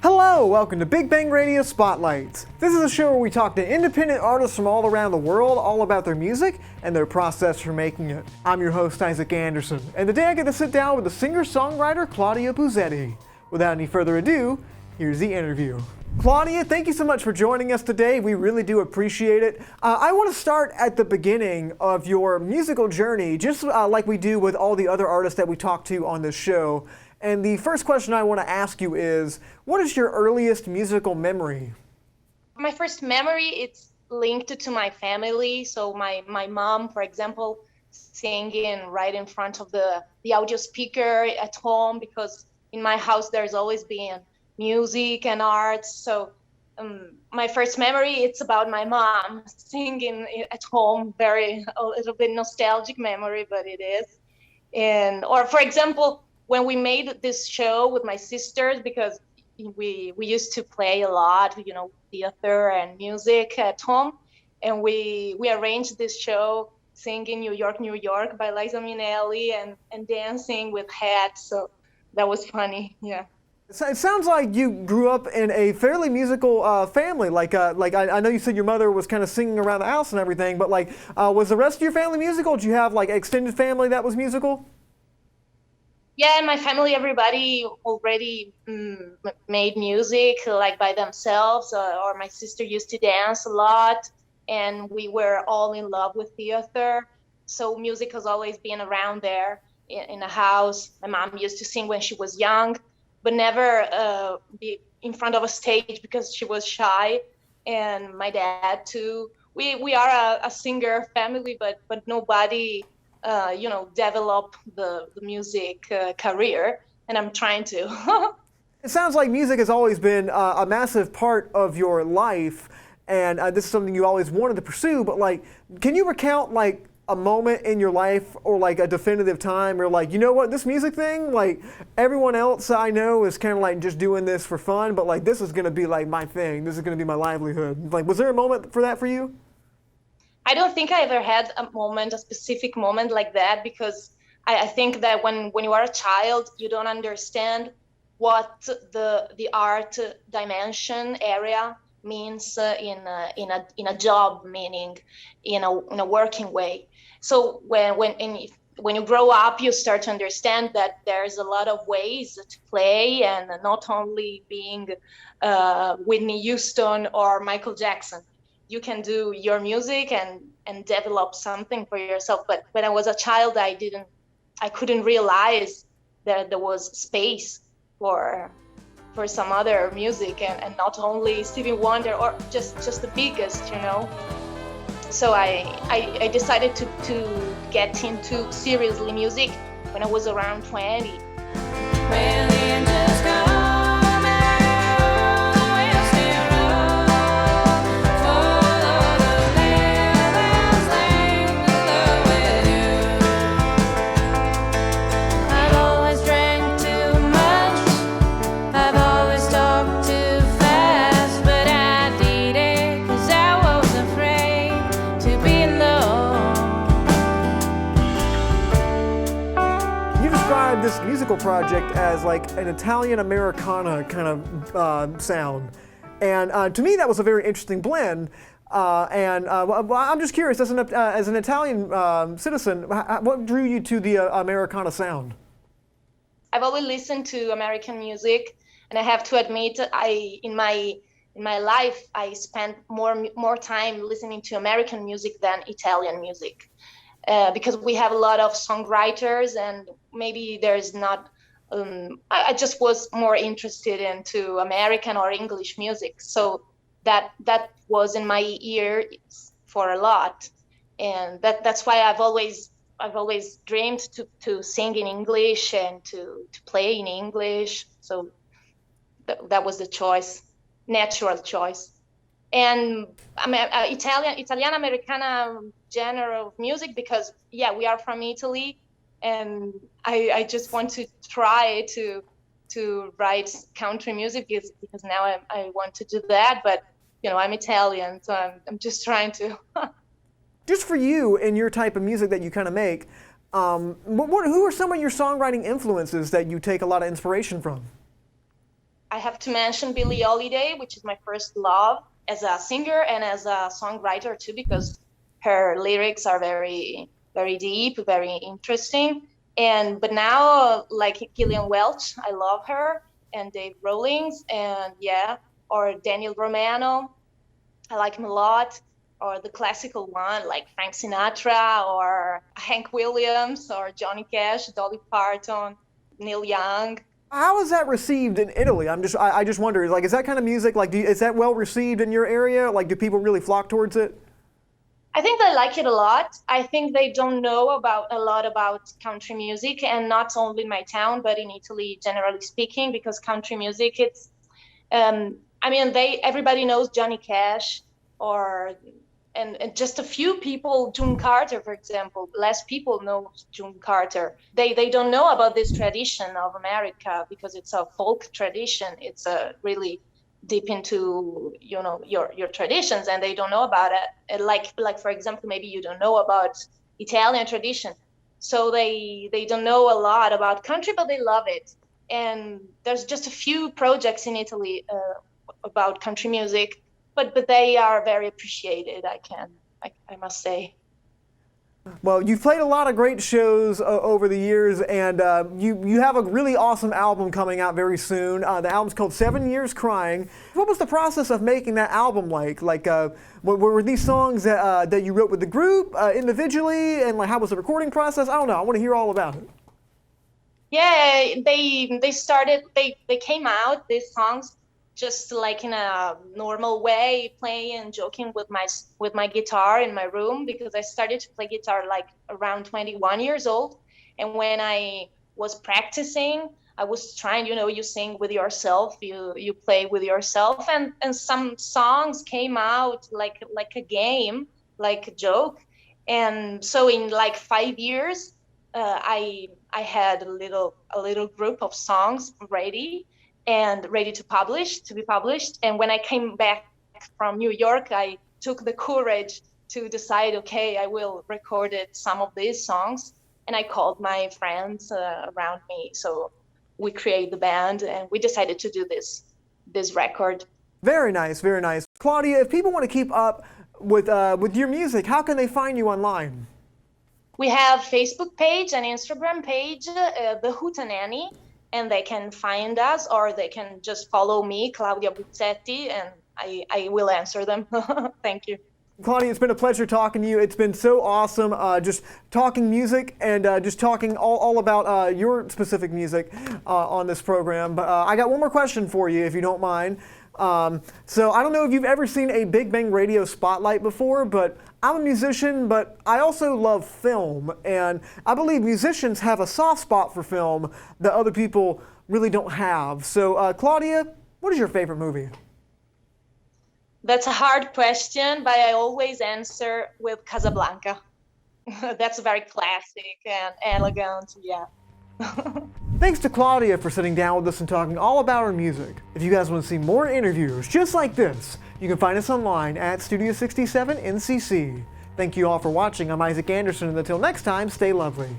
Hello, welcome to Big Bang Radio Spotlights. This is a show where we talk to independent artists from all around the world, all about their music and their process for making it. I'm your host, Isaac Anderson, and today I get to sit down with the singer-songwriter Claudia Buzzetti. Without any further ado, here's the interview. Claudia, thank you so much for joining us today. We really do appreciate it. I want to start at the beginning of your musical journey, just like we do with all the other artists that we talk to on this show. And the first question I want to ask you is, what is your earliest musical memory? My first memory, it's linked to my family. So my mom, for example, singing right in front of the audio speaker at home, because in my house there's always been music and arts. So my first memory, it's about my mom singing at home. A little bit nostalgic memory, but it is. Or for example, when we made this show with my sisters, because we used to play a lot, theater and music at home, and we arranged this show singing New York, New York by Liza Minnelli and dancing with hats. So that was funny, yeah. It sounds like you grew up in a fairly musical family. I know you said your mother was kind of singing around the house and everything, but was the rest of your family musical? Did you have extended family that was musical? Yeah, in my family, everybody already made music by themselves, or my sister used to dance a lot, and we were all in love with theater. So music has always been around there in the house. My mom used to sing when she was young, but never be in front of a stage because she was shy. And my dad too. We are a singer family, but nobody develop the music career, and I'm trying to. It sounds like music has always been a massive part of your life, and this is something you always wanted to pursue, but can you recount a moment in your life or a definitive time where you know what, this music thing, everyone else I know is kind of just doing this for fun, but this is going to be my thing, this is going to be my livelihood. Was there a moment for that for you? I don't think I ever had a specific moment like that, because I think that when you are a child, you don't understand what the art dimension area means in a job, meaning in a working way. So when you grow up, you start to understand that there's a lot of ways to play, and not only being Whitney Houston or Michael Jackson. You can do your music and develop something for yourself. But when I was a child, I couldn't realize that there was space for some other music, and not only Stevie Wonder or just the biggest, So I decided to get into seriously music when I was around 20. This musical project as an Italian Americana kind of sound, and to me that was a very interesting blend. Well, I'm just curious, as an Italian citizen, what drew you to the Americana sound? I've always listened to American music, and I have to admit, in my life I spent more time listening to American music than Italian music. Because we have a lot of songwriters, and maybe there's not, I just was more interested into American or English music. So that was in my ears for a lot. And that's why I've always dreamed to sing in English and to play in English. So that was the choice, natural choice. And Italian Americana genre of music, because we are from Italy, and I just want to try to write country music because now I want to do that, but I'm Italian, so I'm just trying to. Just for you and your type of music that you kind of make, who are some of your songwriting influences that you take a lot of inspiration from? I have to mention Billie Holiday, which is my first love as a singer and as a songwriter too, because her lyrics are very, very deep, very interesting. But now, like Gillian Welch, I love her, and Dave Rawlings, and yeah, or Daniel Romano, I like him a lot. Or the classical one like Frank Sinatra or Hank Williams or Johnny Cash, Dolly Parton, Neil Young. How is that received in Italy? I just wonder, like, is that kind of music, like, is that well received in your area? Like, do people really flock towards it? I think they like it a lot. I think they don't know a lot about country music, and not only in my town, but in Italy, generally speaking, because country music, I mean, everybody knows Johnny Cash, or and just a few people, June Carter, for example. Less people know June Carter. They don't know about this tradition of America because it's a folk tradition. It's a really deep into your traditions, and they don't know about it. And like for example, maybe you don't know about Italian tradition, so they don't know a lot about country, but they love it. And there's just a few projects in Italy about country music, but they are very appreciated. I must say. Well, you've played a lot of great shows over the years, and you have a really awesome album coming out very soon. The album's called 7 Years Crying. What was the process of making that album like? Like, were these songs that you wrote with the group individually, and like how was the recording process? I don't know. I want to hear all about it. Yeah, they came out, these songs, just like in a normal way, playing and joking with my guitar in my room, because I started to play guitar like around 21 years old. And when I was practicing, I was trying, you sing with yourself, you play with yourself, and some songs came out like a game, like a joke. And so in like 5 years, I had a little group of songs ready to be published. And when I came back from New York, I took the courage to decide, okay, I will record some of these songs. And I called my friends around me. So we created the band, and we decided to do this record. Very nice, very nice. Claudia, if people want to keep up with your music, how can they find you online? We have Facebook page and Instagram page, The Hootenanny, and they can find us, or they can just follow me, Claudia Buzzetti, and I will answer them. Thank you. Claudia, it's been a pleasure talking to you. It's been so awesome just talking music and just talking all about your specific music on this program. But I got one more question for you, if you don't mind. So I don't know if you've ever seen a Big Bang Radio spotlight before, but I'm a musician, but I also love film, and I believe musicians have a soft spot for film that other people really don't have. So Claudia, what is your favorite movie? That's a hard question, but I always answer with Casablanca. That's very classic and elegant, yeah. Thanks to Claudia for sitting down with us and talking all about her music. If you guys want to see more interviews just like this, you can find us online at Studio 67 NCC. Thank you all for watching. I'm Isaac Anderson, and until next time, stay lovely.